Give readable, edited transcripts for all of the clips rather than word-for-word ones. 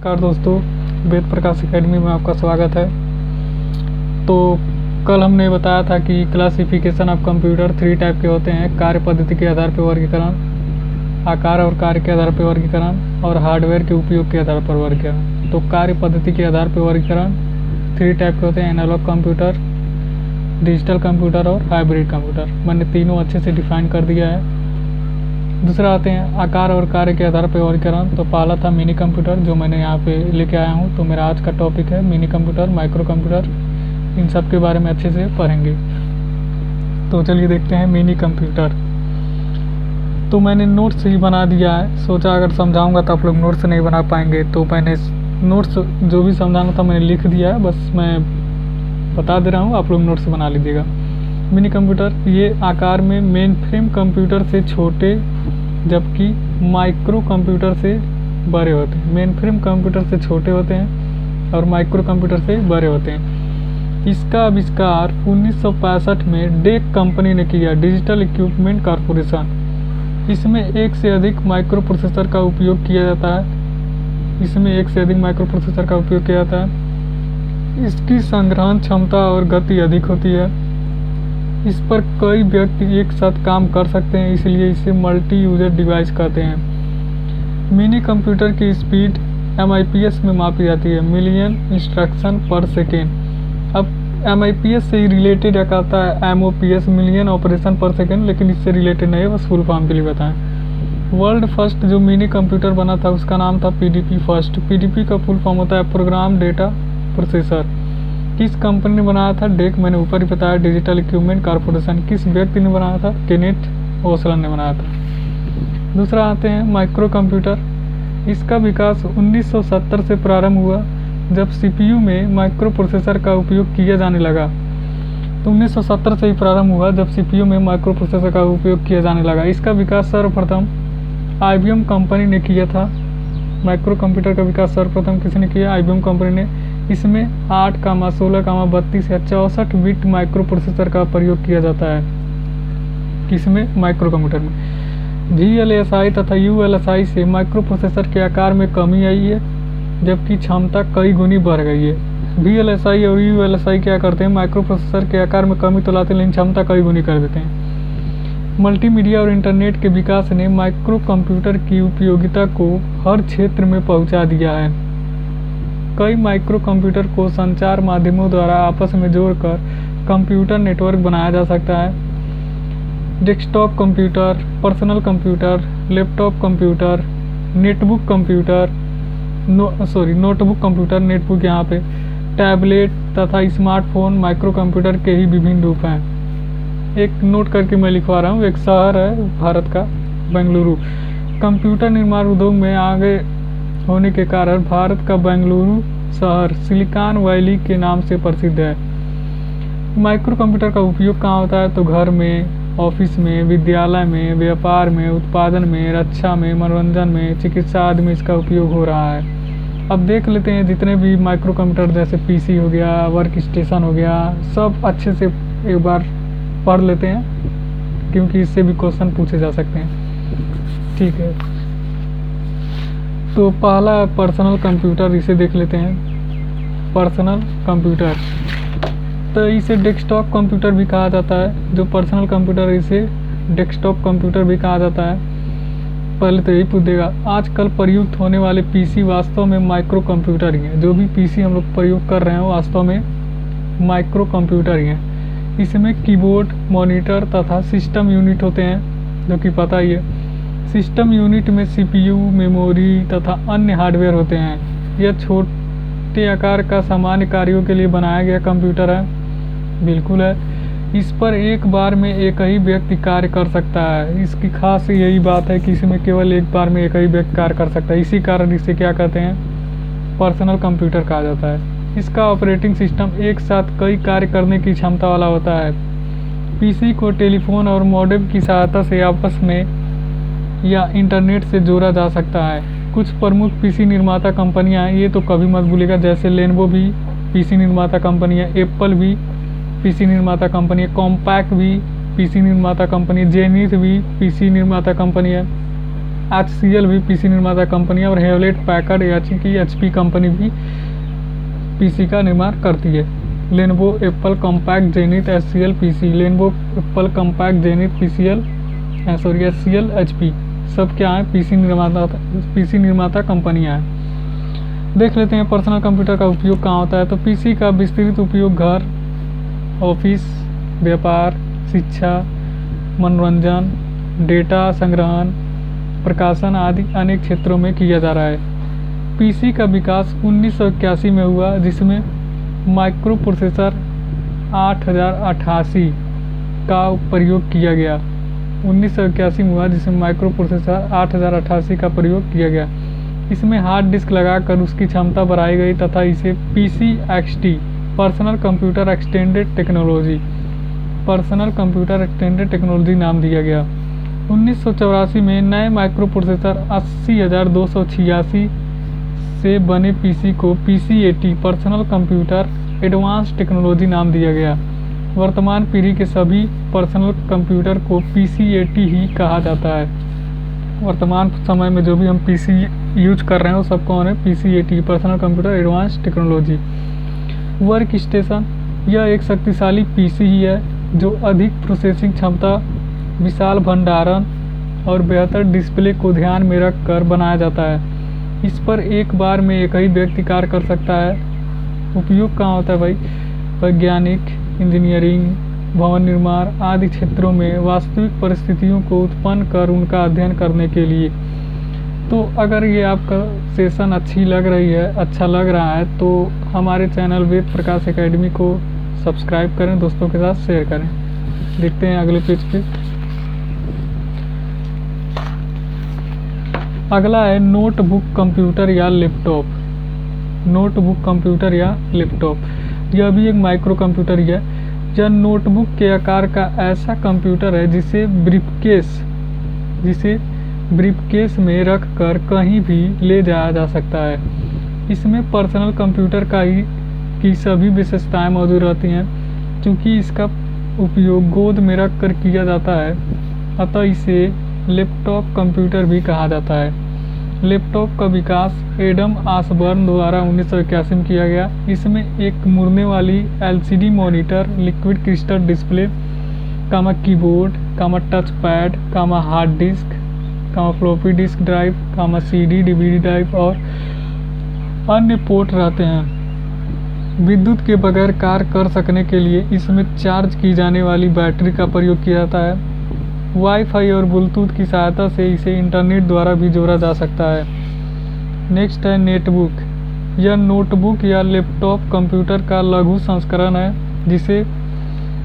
नमस्कार दोस्तों, वेद प्रकाश एकेडमी में आपका स्वागत है। तो कल हमने बताया था कि क्लासिफिकेशन ऑफ कंप्यूटर 3 टाइप के होते हैं। कार्य पद्धति के आधार पर वर्गीकरण, आकार और कार्य के आधार पर वर्गीकरण और हार्डवेयर के उपयोग के आधार पर वर्गीकरण। तो कार्य पद्धति के आधार पर वर्गीकरण 3 टाइप के होते हैं: एनालॉग कंप्यूटर, डिजिटल कंप्यूटर और हाइब्रिड कंप्यूटर। मैंने तीनों अच्छे से डिफाइन कर दिया है। दूसरा आते हैं आकार और कार्य के आधार पर वर्गीकरण। तो पहला था मिनी कंप्यूटर, जो मैंने यहाँ पे लेके आया हूँ। तो मेरा आज का टॉपिक है मिनी कंप्यूटर, माइक्रो कंप्यूटर, इन सब के बारे में अच्छे से पढ़ेंगे। तो चलिए देखते हैं मिनी कंप्यूटर। तो मैंने नोट्स ही बना दिया है, सोचा अगर समझाऊंगा तो आप लोग नोट्स नहीं बना पाएंगे, तो मैंने नोट्स जो भी समझाना था मैंने लिख दिया है, बस मैं बता दे रहा हूँ, आप लोग नोट्स बना लीजिएगा। मिनी कंप्यूटर ये आकार में मेन फ्रेम कंप्यूटर से छोटे जबकि माइक्रो कंप्यूटर से बड़े होते हैं। मेन फ्रेम कंप्यूटर से छोटे होते हैं और माइक्रो कंप्यूटर से बड़े होते हैं। इसका आविष्कार 1965 में डेक कंपनी ने किया, डिजिटल इक्विपमेंट कॉरपोरेशन। इसमें एक से अधिक माइक्रो प्रोसेसर का उपयोग किया जाता है। इसकी संग्रहण क्षमता और गति अधिक होती है। इस पर कई व्यक्ति एक साथ काम कर सकते हैं, इसलिए इसे मल्टी यूजर डिवाइस कहते हैं। मिनी कंप्यूटर की स्पीड MIPS में मापी जाती है, मिलियन इंस्ट्रक्शन पर सेकेंड। अब MIPS से ही रिलेटेड या कहता है MOPS, मिलियन ऑपरेशन पर सेकेंड, लेकिन इससे रिलेटेड नहीं है, बस फुल फॉर्म के लिए बताएं। वर्ल्ड फर्स्ट जो मिनी कंप्यूटर बना था उसका नाम था PDP फर्स्ट। PDP का फुल फॉर्म होता है प्रोग्राम डेटा प्रोसेसर। किस कंपनी ने बनाया था? डेक, मैंने ऊपर ही बताया। डिजिटल इक्विपमेंट कॉरपोरेशन किस व्यक्ति ने बनाया था? केनेथ ओसलन ने बनाया था। दूसरा आते हैं माइक्रो कंप्यूटर। इसका विकास 1970 से प्रारंभ हुआ, जब CPU में माइक्रो प्रोसेसर का उपयोग किया जाने लगा। तो 1970 से ही प्रारंभ हुआ जब CPU में माइक्रो प्रोसेसर का उपयोग किया जाने लगा। इसका विकास सर्वप्रथम IBM कंपनी ने किया था। माइक्रो कंप्यूटर का विकास सर्वप्रथम किसने किया? IBM कंपनी ने। इसमें 8, 16, 32 या 64 बिट माइक्रो प्रोसेसर का प्रयोग किया जाता है। किसमें? माइक्रो कंप्यूटर में। VLSI तथा ULSI से माइक्रो प्रोसेसर के आकार में कमी आई है, जबकि क्षमता कई गुनी बढ़ गई है। VLSI और ULSI क्या करते हैं? माइक्रो प्रोसेसर के आकार में कमी तो लाते हैं, लेकिन क्षमता कई गुनी कर देते हैं। मल्टीमीडिया और इंटरनेट के विकास ने माइक्रो कंप्यूटर की उपयोगिता को हर क्षेत्र में पहुंचा दिया है। कई माइक्रो कंप्यूटर को संचार माध्यमों द्वारा आपस में जोड़कर कंप्यूटर नेटवर्क बनाया जा सकता है। Desktop computer, personal computer, laptop computer, notebook computer, netbook यहाँ पे, टैबलेट तथा स्मार्टफोन माइक्रो कंप्यूटर के ही विभिन्न रूप हैं। एक नोट करके मैं लिखवा रहा हूँ, एक शहर है भारत का, बेंगलुरु। कंप्यूटर निर्माण उद्योग में आगे होने के कारण भारत का बेंगलुरु शहर सिलिकॉन वैली के नाम से प्रसिद्ध है। माइक्रो कंप्यूटर का उपयोग कहाँ होता है? तो घर में, ऑफिस में, विद्यालय में, व्यापार में, उत्पादन में, रक्षा में, मनोरंजन में, चिकित्सा आदि में इसका उपयोग हो रहा है। अब देख लेते हैं जितने भी माइक्रो कंप्यूटर, जैसे PC हो गया, वर्क स्टेशन हो गया, सब अच्छे से एक बार पढ़ लेते हैं, क्योंकि इससे भी क्वेश्चन पूछे जा सकते हैं। ठीक है, तो पहला पर्सनल कंप्यूटर, इसे देख लेते हैं। पर्सनल कंप्यूटर तो इसे डेस्कटॉप कंप्यूटर भी कहा जाता है। जो पर्सनल कंप्यूटर है इसे डेस्कटॉप कंप्यूटर भी कहा जाता है। पहले तो यही पूछ देगा, आजकल प्रयुक्त होने वाले PC वास्तव में माइक्रो कंप्यूटर ही हैं। जो भी PC हम लोग प्रयोग कर रहे हैं वास्तव में माइक्रो कंप्यूटर ही हैं। इसमें कीबोर्ड, मॉनिटर तथा सिस्टम यूनिट होते हैं, जो कि पता ही है। सिस्टम यूनिट में CPU, मेमोरी तथा अन्य हार्डवेयर होते हैं। यह छोटे आकार का सामान्य कार्यों के लिए बनाया गया कंप्यूटर है। बिल्कुल है। इस पर एक बार में एक ही व्यक्ति कार्य कर सकता है। इसकी खास यही बात है कि इसमें केवल एक बार में एक ही व्यक्ति कार्य कर सकता है। इसी कारण इसे क्या कहते हैं? पर्सनल कंप्यूटर कहा जाता है। इसका ऑपरेटिंग सिस्टम एक साथ कई कार्य करने की क्षमता वाला होता है। PC को टेलीफोन और मॉडेम की सहायता से आपस में या इंटरनेट से जोड़ा जा सकता है। कुछ प्रमुख PC निर्माता कंपनियां हैं, ये तो कभी मत भूलिएगा, जैसे लेनोवो भी PC निर्माता कंपनी है, एप्पल भी PC निर्माता कंपनी है, कॉम्पैक भी PC निर्माता कंपनी है, जेनिथ भी PC निर्माता कंपनी है। HCL भी पीसी निर्माता कंपनी है और हेवलेट पैकर्ड HP कंपनी भी पीसी का निर्माण करती है। Lenovo Apple compact zenith HCL PC, Lenovo Apple compact zenith HCL HP सब क्या है, पीसी निर्माता कंपनियां हैं। देख लेते हैं पर्सनल कंप्यूटर का उपयोग कहाँ होता है। तो पीसी का विस्तृत उपयोग घर, ऑफिस, व्यापार, शिक्षा, मनोरंजन, डेटा संग्रहण, प्रकाशन आदि अनेक क्षेत्रों में किया जा रहा है। पीसी का विकास 1981 में हुआ, जिसमें माइक्रो प्रोसेसर 8088 का प्रयोग किया गया। 1981 में हुआ जिसमें माइक्रो प्रोसेसर 8088 का प्रयोग किया गया। इसमें हार्ड डिस्क लगाकर उसकी क्षमता बढ़ाई गई तथा इसे PCXT personal computer extended technology नाम दिया गया। 1984 में नए माइक्रो प्रोसेसर 80286 से बने पीसी को PCAT personal computer advance technology नाम दिया गया। वर्तमान पीढ़ी के सभी पर्सनल कंप्यूटर को PCAT ही कहा जाता है। वर्तमान समय में जो भी हम पीसी यूज कर रहे हैं वो सब कौन है, PCAT personal computer advance technology. Work station यह एक शक्तिशाली पीसी ही है जो अधिक प्रोसेसिंग क्षमता, विशाल भंडारण और बेहतर डिस्प्ले को ध्यान में रख कर बनाया जाता है। इस पर एक बार में एक ही व्यक्ति कार्य कर सकता है। उपयोग कहाँ होता है भाई, वैज्ञानिक, इंजीनियरिंग, भवन निर्माण आदि क्षेत्रों में वास्तविक परिस्थितियों को उत्पन्न कर उनका अध्ययन करने के लिए। तो अगर ये आपका सेशन अच्छा लग रहा है तो हमारे चैनल वेद प्रकाश एकेडमी को सब्सक्राइब करें, दोस्तों के साथ शेयर करें। देखते हैं अगले पेज पे। अगला है नोटबुक कंप्यूटर या लैपटॉप। नोटबुक कंप्यूटर या लैपटॉप यह भी एक माइक्रो कंप्यूटर ही है। यह नोटबुक के आकार का ऐसा कंप्यूटर है जिसे ब्रीफकेस में रख कर कहीं भी ले जाया जा सकता है। इसमें पर्सनल कंप्यूटर की सभी विशेषताएं मौजूद रहती हैं। चूँकि इसका उपयोग गोद में रख कर किया जाता है, अतः इसे लैपटॉप कंप्यूटर भी कहा जाता है। लैपटॉप का विकास एडम ऑसबर्न द्वारा 1981 में किया गया। इसमें एक मुड़ने वाली LCD monitor, liquid crystal display, keyboard, touch pad, hard disk, floppy disk drive, CD DVD drive और अन्य पोर्ट रहते हैं। विद्युत के बगैर कार्य कर सकने के लिए इसमें चार्ज की जाने वाली बैटरी का प्रयोग किया जाता है। वाईफाई और ब्लूटूथ की सहायता से इसे इंटरनेट द्वारा भी जोड़ा जा सकता है। नेक्स्ट है नेटबुक। यह नोटबुक या लैपटॉप कंप्यूटर का लघु संस्करण है जिसे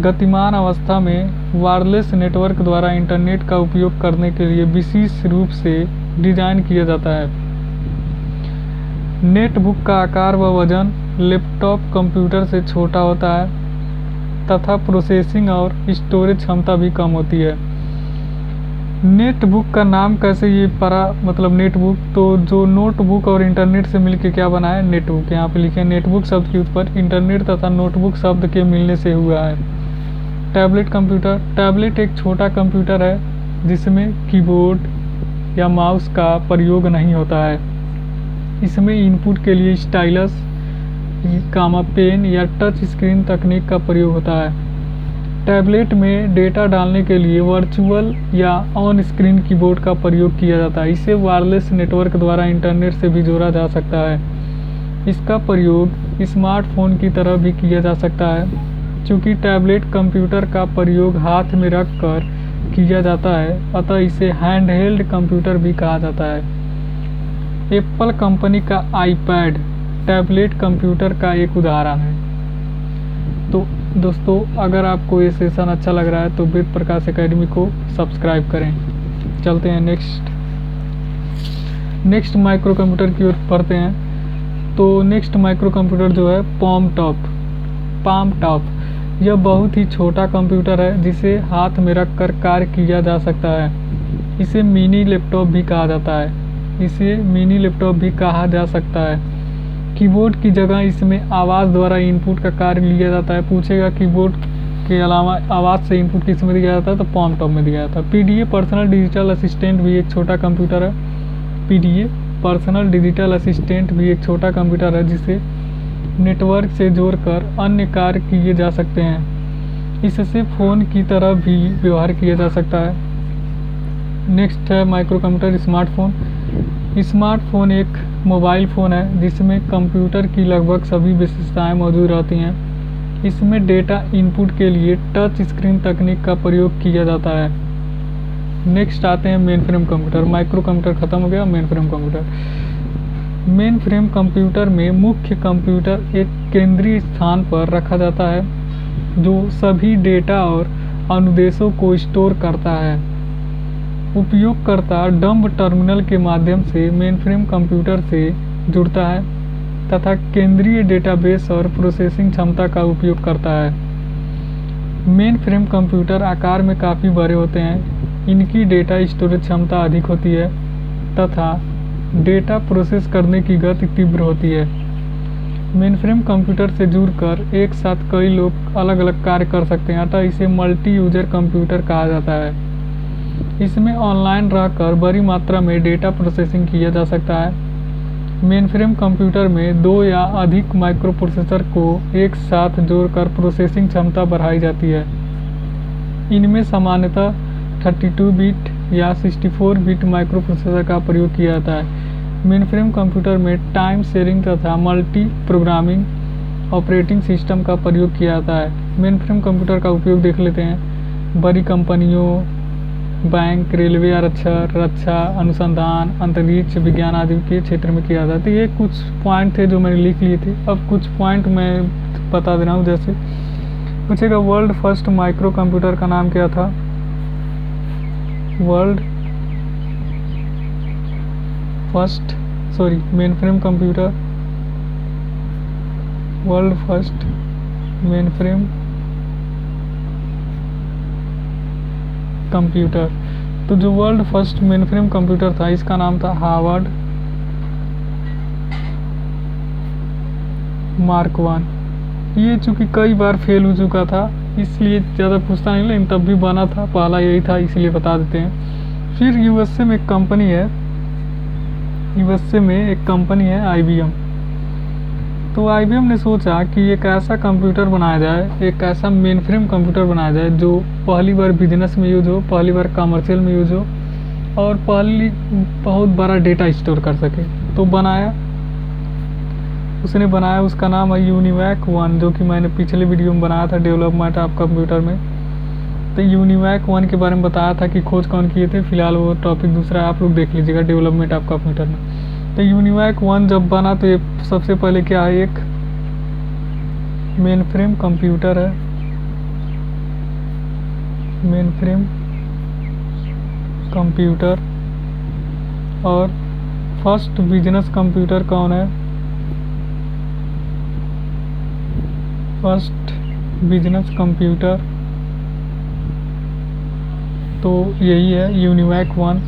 गतिमान अवस्था में वायरलेस नेटवर्क द्वारा इंटरनेट का उपयोग करने के लिए विशेष रूप से डिजाइन किया जाता है। नेटबुक का आकार व वजन लैपटॉप कंप्यूटर से छोटा होता है तथा प्रोसेसिंग और स्टोरेज क्षमता भी कम होती है। नेटबुक का नाम कैसे ये पड़ा, मतलब नेटबुक, तो जो नोटबुक और इंटरनेट से मिलकर क्या बना है, नेटबुक। यहाँ पे लिखे नेटबुक शब्द की उत्पत्ति इंटरनेट तथा नोटबुक शब्द के मिलने से हुआ है। Tablet computer. टैबलेट एक छोटा कंप्यूटर है जिसमें कीबोर्ड या माउस का प्रयोग नहीं होता है। इसमें इनपुट के लिए स्टाइलस, पेन या टच स्क्रीन तकनीक का प्रयोग होता है। टैबलेट में डेटा डालने के लिए वर्चुअल या ऑन स्क्रीन कीबोर्ड का प्रयोग किया जाता है। इसे वायरलेस नेटवर्क द्वारा इंटरनेट से भी जोड़ा जा सकता है। इसका प्रयोग स्मार्टफोन की तरह भी किया जा सकता है। चूँकि टैबलेट कंप्यूटर का प्रयोग हाथ में रख कर किया जाता है, अतः इसे हैंडहेल्ड कंप्यूटर भी कहा जाता है। एप्पल कंपनी का आईपैड टैबलेट कंप्यूटर का एक उदाहरण है। तो दोस्तों, अगर आपको ये सेशन अच्छा लग रहा है तो वेद प्रकाश एकेडमी को सब्सक्राइब करें। चलते हैं नेक्स्ट माइक्रो कंप्यूटर की ओर बढ़ते हैं। तो नेक्स्ट माइक्रो कंप्यूटर जो है पाम टॉप। यह बहुत ही छोटा कंप्यूटर है जिसे हाथ में रख कर कार्य किया जा सकता है। इसे मिनी लैपटॉप भी कहा जा सकता है। कीबोर्ड की जगह इसमें आवाज़ द्वारा इनपुट का कार्य लिया जाता है। पूछेगा कीबोर्ड के अलावा आवाज़ से इनपुट किस में दिया जाता है, तो पॉम टॉप में दिया जाता है। पीडीए पर्सनल डिजिटल असिस्टेंट भी एक छोटा कंप्यूटर है। पीडीए पर्सनल डिजिटल असिस्टेंट भी एक छोटा कंप्यूटर है जिसे नेटवर्क से जोड़कर अन्य कार्य किए जा सकते हैं। इससे फ़ोन की तरह भी व्यवहार किया जा सकता है। नेक्स्ट है माइक्रो कंप्यूटर स्मार्टफोन। स्मार्टफोन एक मोबाइल फ़ोन है जिसमें कंप्यूटर की लगभग सभी विशेषताएं मौजूद रहती हैं। इसमें डेटा इनपुट के लिए टच स्क्रीन तकनीक का प्रयोग किया जाता है। नेक्स्ट आते हैं main frame computer. Micro computer ख़त्म हो गया, main frame computer. Main frame computer में मुख्य कंप्यूटर एक केंद्रीय स्थान पर रखा जाता है जो सभी डेटा और अनुदेशों को स्टोर करता है। उपयोगकर्ता डंब टर्मिनल के माध्यम से मेनफ्रेम कंप्यूटर से जुड़ता है तथा केंद्रीय डेटाबेस और प्रोसेसिंग क्षमता का उपयोग करता है। मेनफ्रेम कंप्यूटर आकार में काफ़ी बड़े होते हैं। इनकी डेटा स्टोरेज क्षमता अधिक होती है तथा डेटा प्रोसेस करने की गति तीव्र होती है। मेनफ्रेम कंप्यूटर से जुड़कर एक साथ कई लोग अलग अलग कार्य कर सकते हैं, अतः इसे मल्टी यूजर कंप्यूटर कहा जाता है। इसमें ऑनलाइन रहकर बड़ी मात्रा में डेटा प्रोसेसिंग किया जा सकता है। मेनफ्रेम कंप्यूटर में 2 या अधिक माइक्रो प्रोसेसर को एक साथ जोड़कर प्रोसेसिंग क्षमता बढ़ाई जाती है। इनमें सामान्यतः 32 बिट या 64 बिट माइक्रो प्रोसेसर का प्रयोग किया जाता है। मेनफ्रेम कंप्यूटर में टाइम शेयरिंग तथा मल्टी प्रोग्रामिंग ऑपरेटिंग सिस्टम का प्रयोग किया जाता है। मेनफ्रेम कंप्यूटर का उपयोग देख लेते हैं। बड़ी कंपनियों, बैंक, रेलवे रक्षा अनुसंधान, अंतरिक्ष विज्ञान आदि के क्षेत्र में किया जाता है। ये कुछ पॉइंट थे जो मैंने लिख लिए थे। अब कुछ पॉइंट मैं बता दे रहा हूँ। जैसे पूछेगा वर्ल्ड फर्स्ट माइक्रो कंप्यूटर का नाम क्या था। Mainframe computer, world first mainframe computer. तो जो वर्ल्ड फर्स्ट मेनफ्रेम कंप्यूटर था इसका नाम था हार्वर्ड मार्क 1। ये चूँकि कई बार फेल हो चुका था इसलिए ज़्यादा पूछता नहीं, लेकिन तब भी बना था, पहला यही था, इसलिए बता देते हैं। फिर यूएसए में एक कंपनी है IBM। तो IBM ने सोचा कि एक ऐसा कंप्यूटर बनाया जाए, एक ऐसा मेनफ्रेम कंप्यूटर बनाया जाए जो पहली बार बिजनेस में यूज हो, पहली बार कमर्शियल में यूज हो और बहुत बड़ा डेटा स्टोर कर सके। तो उसने बनाया, उसका नाम है यूनिवैक 1, जो कि मैंने पिछले वीडियो में बनाया था डेवलपमेंट ऑफ कंप्यूटर में। तो यूनिवैक 1 के बारे में बताया था कि खोज कौन किए थे। फिलहाल वो टॉपिक दूसरा है, आप लोग देख लीजिएगा डेवलपमेंट ऑफ कंप्यूटर में। तो यूनिवैक 1 जब बना तो ये सबसे पहले क्या है, एक मेनफ्रेम कंप्यूटर है। Mainframe computer. और फर्स्ट बिजनेस कंप्यूटर कौन है, फर्स्ट बिजनेस कंप्यूटर तो यही है UNIVAC 1।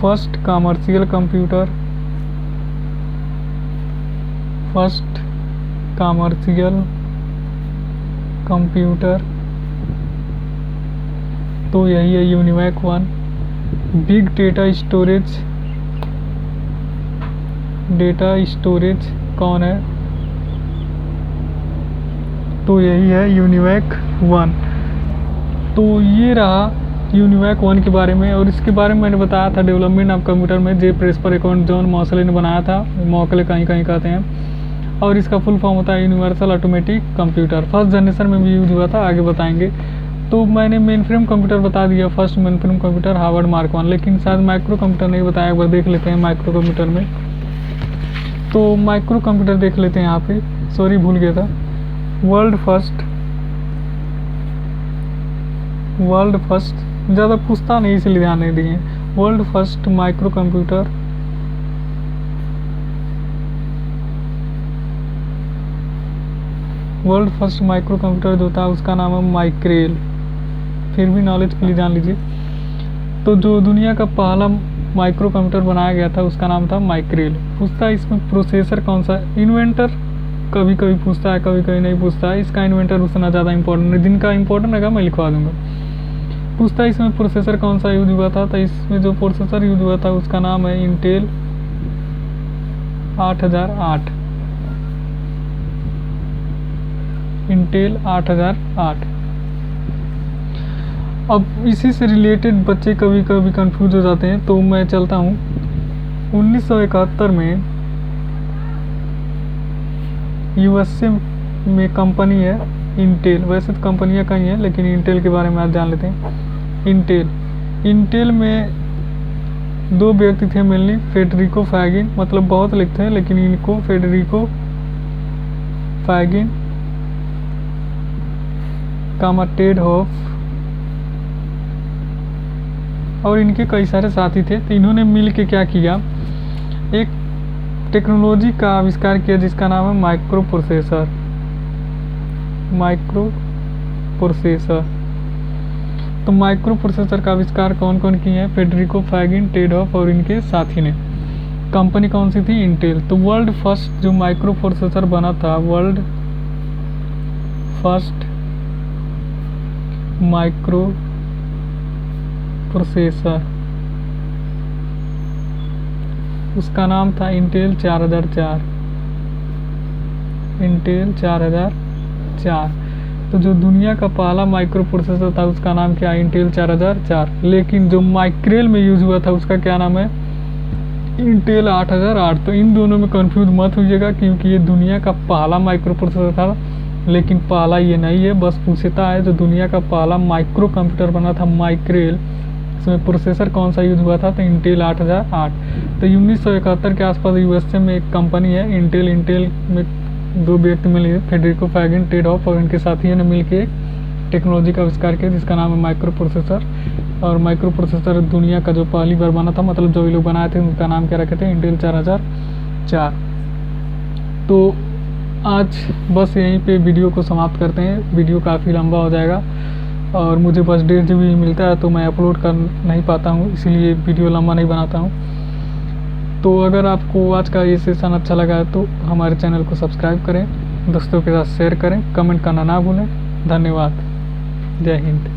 First commercial computer, first commercial computer तो यही है यूनिवैक 1। बिग डेटा स्टोरेज कौन है, तो यही है यूनिवैक 1। तो ये रहा यूनिवैक 1 के बारे में। और इसके बारे में मैंने बताया था डेवलपमेंट ऑफ कंप्यूटर में, जे प्रेस्पर अकाउंट जॉन मॉसले ने बनाया था, मॉकले कहीं कहीं कहते हैं। और इसका फुल फॉर्म होता है universal automatic computer. First generation में भी यूज हुआ था, आगे बताएंगे। तो मैंने मेनफ्रेम कंप्यूटर बता दिया, first mainframe computer Harvard mark 1, लेकिन शायद माइक्रो कंप्यूटर नहीं बताया। एक बार देख लेते हैं माइक्रो कंप्यूटर में। तो माइक्रो कंप्यूटर देख लेते हैं यहाँ पे, सॉरी भूल गया था। वर्ल्ड फर्स्ट ज़्यादा पूछता नहीं इसलिए ध्यान नहीं दिए। World first micro computer, world first micro computer जो था उसका नाम है माइक्रेल। फिर भी नॉलेज के लिए जान लीजिए। तो जो दुनिया का पहला माइक्रो कंप्यूटर बनाया गया था उसका नाम था माइक्रेल। पूछता है इसमें प्रोसेसर कौन सा, इन्वेंटर कभी कभी पूछता है, कभी कभी नहीं पूछता है। इसका इन्वेंटर उतना ज़्यादा इंपॉर्टेंट नहीं, जिनका इंपॉर्टेंट रहेगा मैं लिखवा दूंगा। पूछता है इसमें प्रोसेसर कौन सा यूज हुआ था, तो इसमें जो प्रोसेसर यूज हुआ था उसका नाम है इंटेल 8008। इंटेल 8008। अब इसी से रिलेटेड बच्चे कभी कभी कंफ्यूज हो जाते हैं, तो मैं चलता हूँ 1971 में यूएसए में कंपनी है इंटेल। वैसे तो कंपनियाँ कई हैं, लेकिन इंटेल के बारे में आज जान लेते हैं। इंटेल में दो व्यक्ति थे मेनली, फेडरिको फैगिन, मतलब बहुत लिखते हैं लेकिन इनको फेडरिको फैगिन कामा टेड हॉफ, और इनके कई सारे साथी थे। तो इन्होंने मिल के क्या किया, एक टेक्नोलॉजी का आविष्कार किया जिसका नाम है माइक्रो प्रोसेसर। तो माइक्रो प्रोसेसर का आविष्कार कौन कौन किए हैं, फेडरिको फैगिन, टेड हॉफ और इनके साथी ने। कंपनी कौन सी थी, इंटेल। तो वर्ल्ड फर्स्ट जो माइक्रो प्रोसेसर बना था, वर्ल्ड फर्स्ट माइक्रो प्रोसेसर, उसका नाम था इंटेल 4004। इंटेल 4004। तो जो दुनिया का पहला माइक्रो प्रोसेसर था उसका नाम क्या, इंटेल 4004। लेकिन जो माइक्रेल में यूज हुआ था उसका क्या नाम है, इंटेल 8008। तो इन दोनों में कंफ्यूज मत होइएगा, क्योंकि ये दुनिया का पहला माइक्रो प्रोसेसर था, लेकिन पहला ये नहीं है। बस पूछता है जो दुनिया का पहला माइक्रो कंप्यूटर बना था माइक्रेल, इसमें प्रोसेसर कौन सा यूज हुआ था, तो इंटेल 8008। तो 1971 के आसपास यूएसए में एक कंपनी है इंटेल में दो व्यक्ति मिले, फेडरिको फैगिन, टेड हॉफ और इनके साथियों ने मिलकर एक टेक्नोलॉजी का आविष्कार किया जिसका नाम है माइक्रो प्रोसेसर। और माइक्रो प्रोसेसर दुनिया का जो पहली बार बना था, मतलब जो ये लोग बनाए थे उनका नाम क्या रखे थे, इंटेल 4004। तो आज बस यहीं पे वीडियो को समाप्त करते हैं। वीडियो काफ़ी लंबा हो जाएगा और मुझे बस 1.5 GB मिलता है, तो मैं अपलोड कर नहीं पाता हूँ, इसीलिए वीडियो लंबा नहीं बनाता हूँ। तो अगर आपको आज का ये सेशन अच्छा लगा है तो हमारे चैनल को सब्सक्राइब करें, दोस्तों के साथ शेयर करें, कमेंट करना ना भूलें। धन्यवाद। जय हिंद।